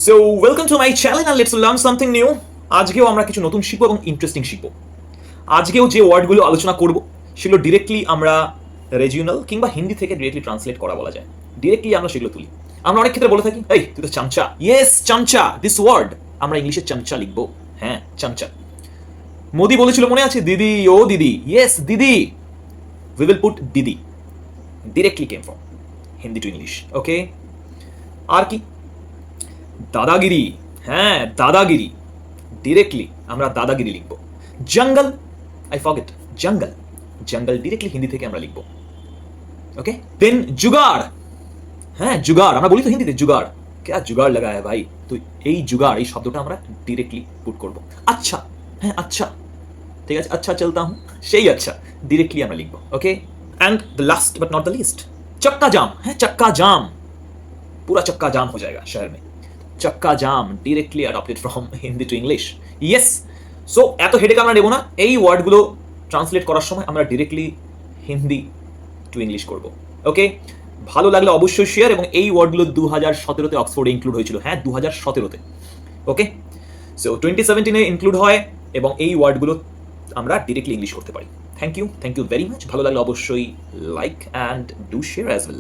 So welcome to my channel and let's learn something new. আজকেও আমরা কিছু নতুন শিখবো এবং ইন্টারেস্টিং শিখবো। আজকেও যে ওয়ার্ডগুলো আলোচনা করব সেগুলো ডিরেক্টলি আমরা রিজিওনাল কিংবা হিন্দি থেকে ডিরেক্টলি ট্রান্সলেট করা বলা যায়। ডিরেক্টলি আমরা সেগুলো তুলি। আমরা অনেক ক্ষেত্রে বলে থাকি, এই তুই তো চামচা। ইয়েস, চামচা, দিস ওয়ার্ড আমরা ইংলিশে চামচা লিখবো। হ্যাঁ, চামচা। মোদি বলেছিল মনে আছে, দিদি ও দিদি। ইয়েস, দিদি। উই উইল পুট দিদি। Directly came from Hindi to English. Okay, আর কি? দাদাগিরি। হ্যাঁ, দাদাগিরি। ডিরেক্টলি আমরা দাদাগিরি লিখব। জঙ্গল, আই ফরগেট, জঙ্গল। জঙ্গল ডিরেক্টলি হিন্দি থেকে আমরা লিখব। ওকে, দেন জুগাড়। হ্যাঁ, জুগাড় আমরা বলি তো হিন্দিতে, জুগাড়। কে জুগাড় লাগা হ্যায় ভাই, তো এই জুগাড় এই শব্দটা আমরা ডিরেক্টলি পুট করব। আচ্ছা, হ্যাঁ আচ্ছা, ঠিক আছে, আচ্ছা চলতা হুঁ, সেই আচ্ছা ডিরেক্টলি আমরা লিখব। Okay, and the last but not the least, चक्का जाम है, चक्का जाम, पूरा चक्का जाम हो जाएगा शहर में। चक्का जाम directly adopted from Hindi to English. Yes, so এত হেডেক আমরা নেব না। এই ওয়ার্ডগুলো ট্রান্সলেট করার সময় আমরা ডিরেক্টলি হিন্দি টু ইংলিশ করব। ওকে, ভালো লাগলে অবশ্যই শেয়ার। এবং এই ওয়ার্ডগুলো 2017-তে অক্সফোর্ডে ইনক্লুড হয়েছিল। হ্যাঁ, 2017-তে। ওকে, সো 2017-এ ইনক্লুড হয় এবং এই ওয়ার্ডগুলো আমরা ডিরেক্টলি ইংলিশ করতে পারি। Thank you very much. ভালো লাগলে অবশ্যই like and do share as well.